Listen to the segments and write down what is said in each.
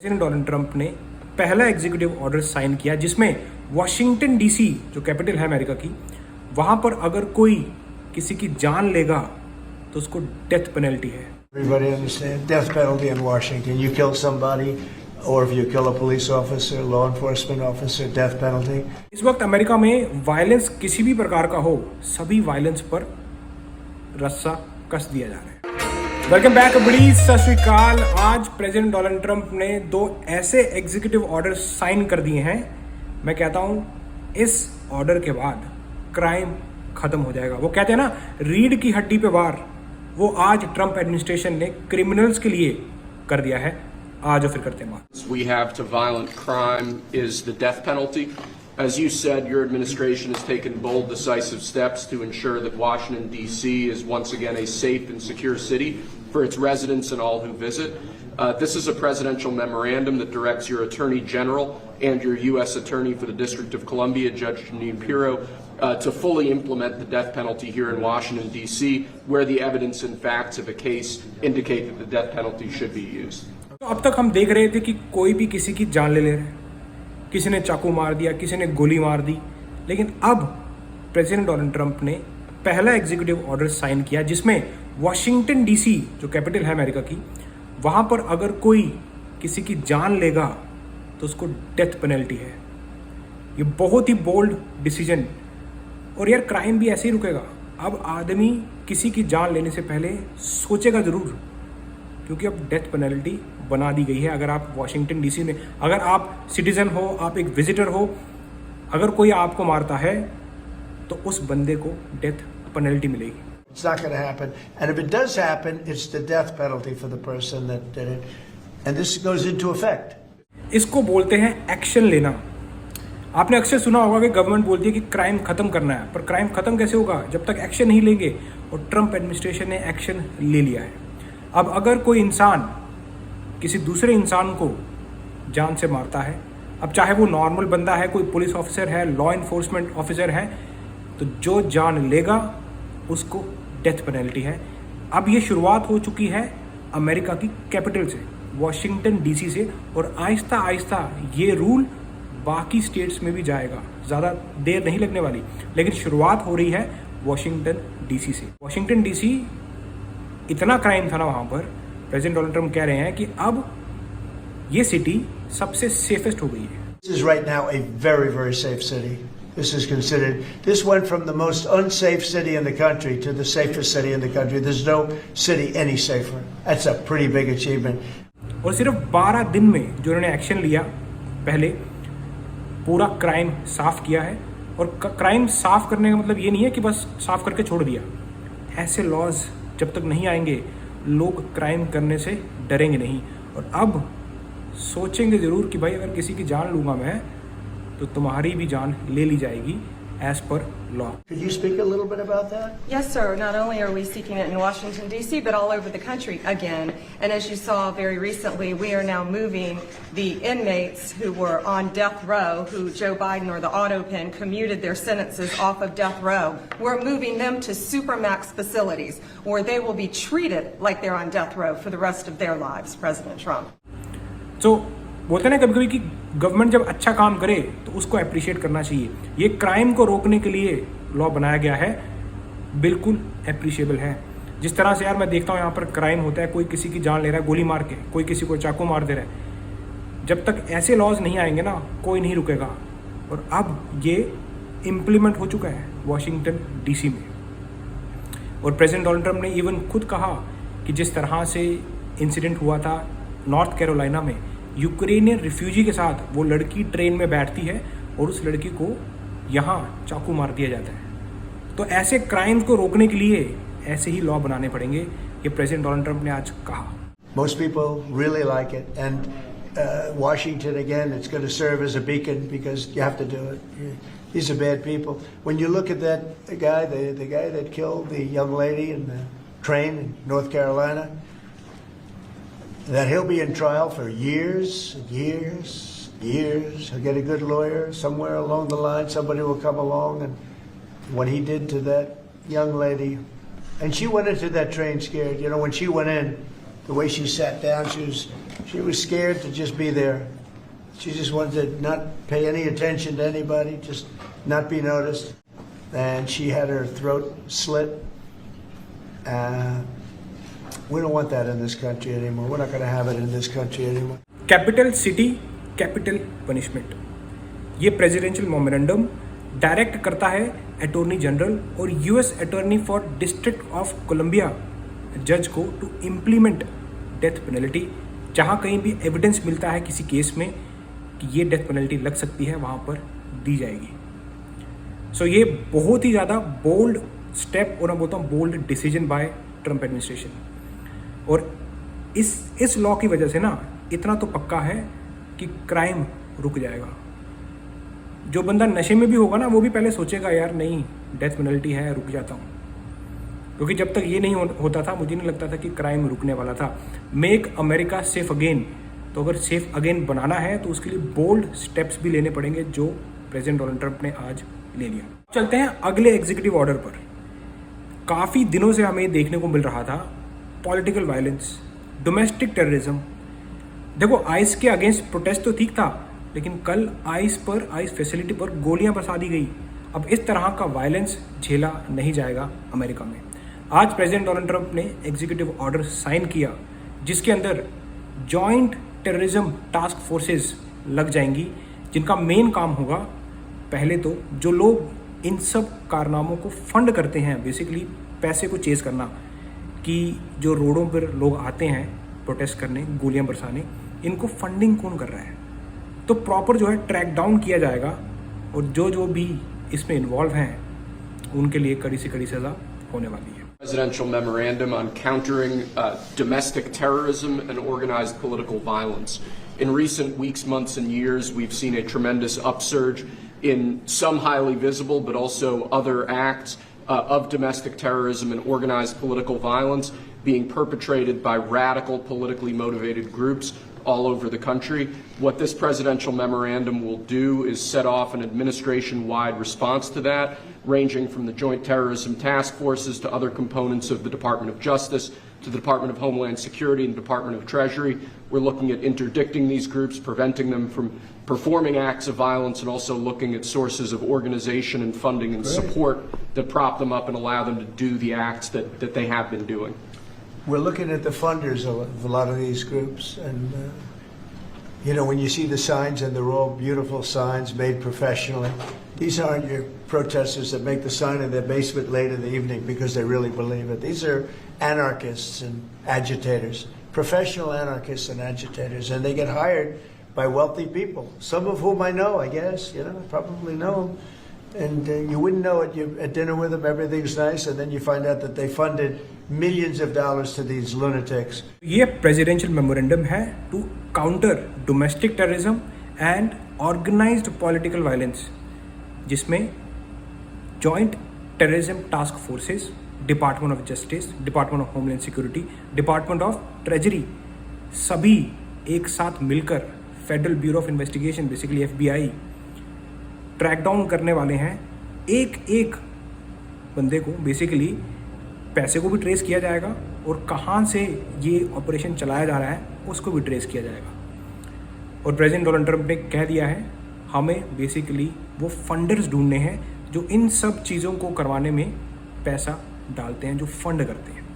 President Donald Trump ने पहला executive order sign किया जिसमें वॉशिंगटन डीसी जो कैपिटल है अमेरिका की, वहां पर अगर कोई किसी की जान लेगा तो उसको डेथ पेनल्टी है। Everybody understand death penalty in Washington. You kill somebody, or if you kill a police officer, law enforcement officer, death penalty. इस वक्त अमेरिका में वायलेंस किसी भी प्रकार का हो, सभी वायलेंस पर रस्सा कस दिया जा रहा है। वेलकम बैक, बड़ी सत श्री अकाल। आज प्रेसिडेंट डोनाल्ड ट्रंप ने दो ऐसे एग्जीक्यूटिव ऑर्डर साइन कर दिए हैं, मैं कहता हूं इस ऑर्डर के बाद क्राइम खत्म हो जाएगा। वो कहते हैं ना, रीढ़ की हड्डी पे वार, वो आज ट्रंप एडमिनिस्ट्रेशन ने क्रिमिनल्स के लिए कर दिया है। आज फिर करते हैं बात। We have to violent crime is the death penalty. As you said, your administration has taken bold, decisive steps to ensure that Washington, D.C. is once again a safe and secure city for its residents and all who visit. This is a presidential memorandum that directs your Attorney General and your U.S. Attorney for the District of Columbia, Judge Jeanine Pirro, to fully implement the death penalty here in Washington, D.C., where the evidence and facts of a case indicate that the death penalty should be used. तो अब तक हम देख रहे थे कि कोई भी किसी की जान ले रहा है, किसी ने चाकू मार दिया, किसी ने गोली मार दी, लेकिन अब प्रेसिडेंट डोनाल्ड ट्रंप ने पहला एग्जीक्यूटिव ऑर्डर साइन किया जिसमें वॉशिंगटन डीसी जो कैपिटल है अमेरिका की, वहां पर अगर कोई किसी की जान लेगा तो उसको डेथ पेनल्टी है। ये बहुत ही बोल्ड डिसीजन, और यार क्राइम भी ऐसे ही रुकेगा। अब आदमी किसी की जान लेने से पहले सोचेगा जरूर, क्योंकि अब डेथ पेनल्टी बना दी गई है। अगर आप वॉशिंगटन डीसी में, अगर आप सिटीजन हो, आप एक विजिटर हो, अगर कोई आपको मारता है तो उस बंदे को डेथ पेनल्टी मिलेगी। It's not going to happen. And if it does happen, it's the death penalty for the person that did it. And this goes into effect. इसको बोलते हैं एक्शन लेना। आपने अक्सर सुना होगा कि गवर्नमेंट बोलती है कि क्राइम खत्म करना है, पर क्राइम खत्म कैसे होगा जब तक एक्शन नहीं लेंगे, और ट्रंप एडमिनिस्ट्रेशन ने एक्शन ले लिया है। अब अगर कोई इंसान किसी दूसरे इंसान को जान से मारता है, अब चाहे वो नॉर्मल बंदा है, कोई पुलिस ऑफिसर है, लॉ इन्फोर्समेंट ऑफिसर है, तो जो जान लेगा उसको डेथ पेनल्टी है। अब ये शुरुआत हो चुकी है अमेरिका की कैपिटल से, वॉशिंगटन डीसी से, और आहिस्ता आहिस्ता ये रूल बाकी स्टेट्स में भी जाएगा। ज़्यादा देर नहीं लगने वाली, लेकिन शुरुआत हो रही है वॉशिंगटन डीसी से। वॉशिंगटन डीसी इतना क्राइम था ना वहाँ पर, प्रेसिडेंट डोनाल्ड ट्रंप कह रहे हैं कि अब ये सिटी सबसे सेफेस्ट हो गई है। This is right now a very, very safe city. This is considered, this went from the most unsafe city in the country to the safest city in the country. There's no city any safer. That's a pretty big achievement. और सिर्फ 12 दिन में जो उन्होंने action लिया, पहले पूरा crime साफ किया है। और क्राइम साफ करने का मतलब ये नहीं है कि बस साफ करके छोड़ दिया। ऐसे लॉज जब तक नहीं आएंगे, लोग क्राइम करने से डरेंगे नहीं, और अब सोचेंगे जरूर कि भाई अगर किसी की जान लूंगा मैं तो तुम्हारी भी जान ले ली जाएगी as per law. Could you speak a little bit about that? Yes, sir. Not only are we seeking it in Washington, D.C., but all over the country again. And as you saw very recently, we are now moving the inmates who were on death row, who Joe Biden or the auto pen commuted their sentences off of death row. We're moving them to supermax facilities where they will be treated like they're on death row for the rest of their lives, President Trump. So, बोलते ना कभी कभी कि government जब अच्छा काम करे तो उसको अप्रिशिएट करना चाहिए। ये क्राइम को रोकने के लिए लॉ बनाया गया है, बिल्कुल अप्रिशिएबल है। जिस तरह से यार मैं देखता हूँ यहाँ पर क्राइम होता है, कोई किसी की जान ले रहा है गोली मार के, कोई किसी को चाकू मार दे रहा है, जब तक ऐसे लॉज नहीं आएंगे ना, कोई नहीं रुकेगा। और अब ये इम्प्लीमेंट हो चुका है वॉशिंगटन डीसी में। और प्रेसिडेंट डोनाल्ड ट्रंप ने इवन खुद कहा कि जिस तरह से इंसिडेंट हुआ था नॉर्थ कैरोलिना में, यूक्रेनियन रिफ्यूजी के साथ वो लड़की ट्रेन में बैठती है और उस लड़की को यहाँ चाकू मार दिया जाता है। तो ऐसे क्राइम को रोकने के लिए ऐसे ही लॉ बनाने पड़ेंगे, ये प्रेसिडेंट डोनाल्ड ट्रंप ने आज कहा। Most people really like it. And Washington, again, it's going to serve as a beacon because you have to do it. These are bad people. When you look at that guy, the guy that killed the young lady in the train in North Carolina, that he'll be in trial for years and years, years. He'll get a good lawyer. Somewhere along the line, somebody will come along, and what he did to that young lady, and she went into that train scared. You know, when she went in, the way she sat down, she was scared to just be there. She just wanted to not pay any attention to anybody, just not be noticed. And she had her throat slit. We don't want that in this country anymore. We're not going to have it in this country anymore. Capital city capital punishment, ये presidential memorandum direct करता है attorney general और US attorney for district of Columbia जज को to implement death penalty. जहां कहीं भी evidence मिलता है किसी केस में कि ये डेथ पेनल्टी लग सकती है, वहां पर दी जाएगी। सो ये बहुत ही ज़्यादा बोल्ड स्टेप और मैं बोलता हूँ bold decision by Trump administration. और इस लॉ की वजह से ना इतना तो पक्का है कि क्राइम रुक जाएगा। जो बंदा नशे में भी होगा ना, वो भी पहले सोचेगा यार नहीं डेथ पेनल्टी है, रुक जाता हूँ। क्योंकि जब तक ये नहीं होता था, मुझे नहीं लगता था कि क्राइम रुकने वाला था। मेक अमेरिका सेफ अगेन, तो अगर सेफ अगेन बनाना है तो उसके लिए बोल्ड स्टेप्स भी लेने पड़ेंगे, जो प्रेसिडेंट डोनाल्ड ट्रंप ने आज ले लिया। चलते हैं अगले एग्जीक्यूटिव ऑर्डर पर। काफ़ी दिनों से हमें देखने को मिल रहा था पॉलिटिकल वायलेंस, डोमेस्टिक टेररिज्म। देखो आइस के अगेंस्ट प्रोटेस्ट तो ठीक था, लेकिन कल आइस फैसिलिटी पर गोलियां बरसा दी गई। अब इस तरह का वायलेंस झेला नहीं जाएगा अमेरिका में। आज प्रेसिडेंट डोनाल्ड ट्रंप ने एग्जीक्यूटिव ऑर्डर साइन किया, जिसके अंदर जॉइंट टेररिज्म टास्क फोर्सेस लग जाएंगी, जिनका मेन काम होगा पहले तो जो लोग इन सब कारनामों को फंड करते हैं, बेसिकली पैसे को चेज करना, कि जो रोडों पर लोग आते हैं प्रोटेस्ट करने, गोलियां बरसाने, इनको फंडिंग कौन कर रहा है, तो प्रॉपर जो है ट्रैक डाउन किया जाएगा और जो भी इसमें इन्वॉल्व हैं उनके लिए कड़ी से कड़ी सजा होने वाली है। Presidential memorandum on countering domestic terrorism and organized political violence. In recent weeks, months, and years, we've seen a tremendous upsurge in some highly visible but also other acts of domestic terrorism and organized political violence being perpetrated by radical politically motivated groups all over the country. What this presidential memorandum will do is set off an administration-wide response to that, ranging from the Joint Terrorism Task Forces to other components of the Department of Justice to the Department of Homeland Security and Department of Treasury. We're looking at interdicting these groups, preventing them from performing acts of violence, and also looking at sources of organization and funding and support that prop them up and allow them to do the acts that they have been doing. We're looking at the funders of a lot of these groups, and when you see the signs, and they're all beautiful signs made professionally. These aren't your protesters that make the sign in their basement late in the evening because they really believe it. These are anarchists and agitators, professional anarchists and agitators, and they get hired by wealthy people, some of whom I know, I guess, probably know them. And you wouldn't know it. You're at dinner with them, everything's nice, and then you find out that they funded millions of dollars to these lunatics. ये presidential memorandum है to counter domestic terrorism and organised political violence, जिसमें joint terrorism task forces, department of justice, department of homeland security, department of treasury, सभी एक साथ मिलकर federal bureau of investigation, basically FBI, track down करने वाले हैं। एक एक बंदे को बेसिकली पैसे को भी ट्रेस किया जाएगा और कहाँ से ये ऑपरेशन चलाया जा रहा है उसको भी ट्रेस किया जाएगा। और प्रेसिडेंट डोनाल्ड ट्रंप ने कह दिया है हमें बेसिकली वो फंडर्स ढूंढने हैं जो इन सब चीज़ों को करवाने में पैसा डालते हैं, जो फंड करते हैं।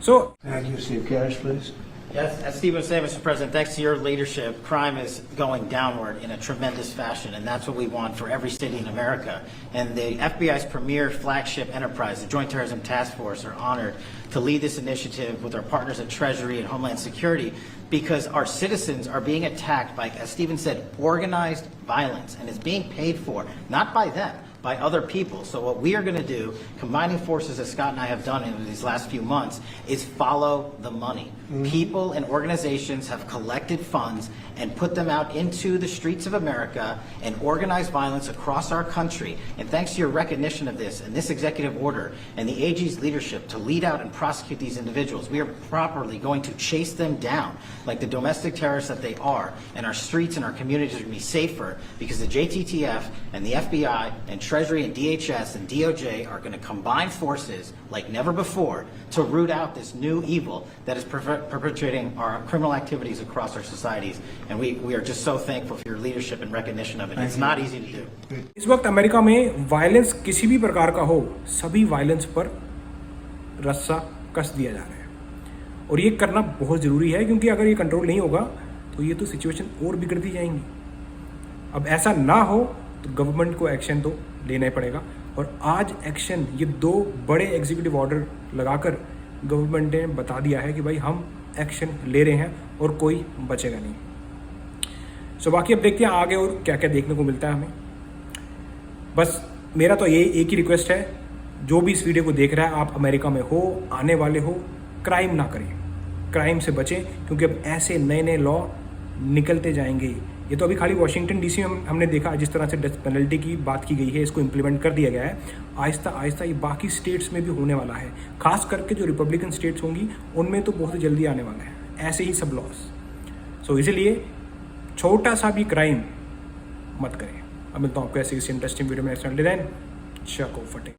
सो Thank you, Steve Cash, please. Yes, as Steve was saying, Mr. President, thanks to your leadership, crime is going downward in a tremendous fashion, and that's what we want for every city in America. And the FBI's premier flagship enterprise, the Joint Terrorism Task Force, are honored to lead this initiative with our partners at Treasury and Homeland Security, because our citizens are being attacked by, as Stephen said, organized violence, and it's being paid for, not by them, by other people. So what we are going to do, combining forces as Scott and I have done in these last few months, is follow the money. People and organizations have collected funds and put them out into the streets of America and organized violence across our country. And thanks to your recognition of this and this executive order and the AG's leadership to lead out and prosecute these individuals, we are properly going to chase them down like the domestic terrorists that they are. And our streets and our communities are going to be safer because the JTTF and the FBI and Treasury and DHS and DOJ are going to combine forces like never before to root out this new evil that is perpetrating our criminal activities across our societies. And we are just so thankful for your leadership and recognition of it. It's not easy to do. इस वक्त America में violence किसी भी प्रकार का हो, सभी violence पर रस्सा कस दिया जा रहा है और ये करना बहुत ज़रूरी है, क्योंकि अगर ये कंट्रोल नहीं होगा तो ये तो सिचुएशन और बिगड़ती जाएंगी। अब ऐसा ना हो तो गवर्नमेंट को एक्शन तो लेना ही पड़ेगा और आज एक्शन, ये 2 बड़े एग्जीक्यूटिव ऑर्डर लगाकर गवर्नमेंट ने बता दिया है कि भाई हम एक्शन ले रहे हैं और कोई बचेगा नहीं। सो बाकी अब देखते हैं आगे और क्या क्या देखने को मिलता है हमें। बस मेरा तो ये एक ही रिक्वेस्ट है, जो भी इस वीडियो को देख रहा है, आप अमेरिका में हो, आने वाले हो, क्राइम ना करें, क्राइम से बचें, क्योंकि अब ऐसे नए नए लॉ निकलते जाएंगे। ये तो अभी खाली वॉशिंगटन डीसी में हमने देखा जिस तरह से डेथ पेनल्टी की बात की गई है, इसको इम्प्लीमेंट कर दिया गया है। आहिस्ता आहिस्ता ये बाकी स्टेट्स में भी होने वाला है, खास करके जो रिपब्लिकन स्टेट्स होंगी उनमें तो बहुत जल्दी आने वाला है ऐसे ही सब लॉस। सो इसीलिए छोटा सा भी क्राइम मत करें। अब मिलता हूँ आपको ऐसे किसी इंटरेस्टिंग वीडियो में नेक्स्ट डिजाइन। चको फटे।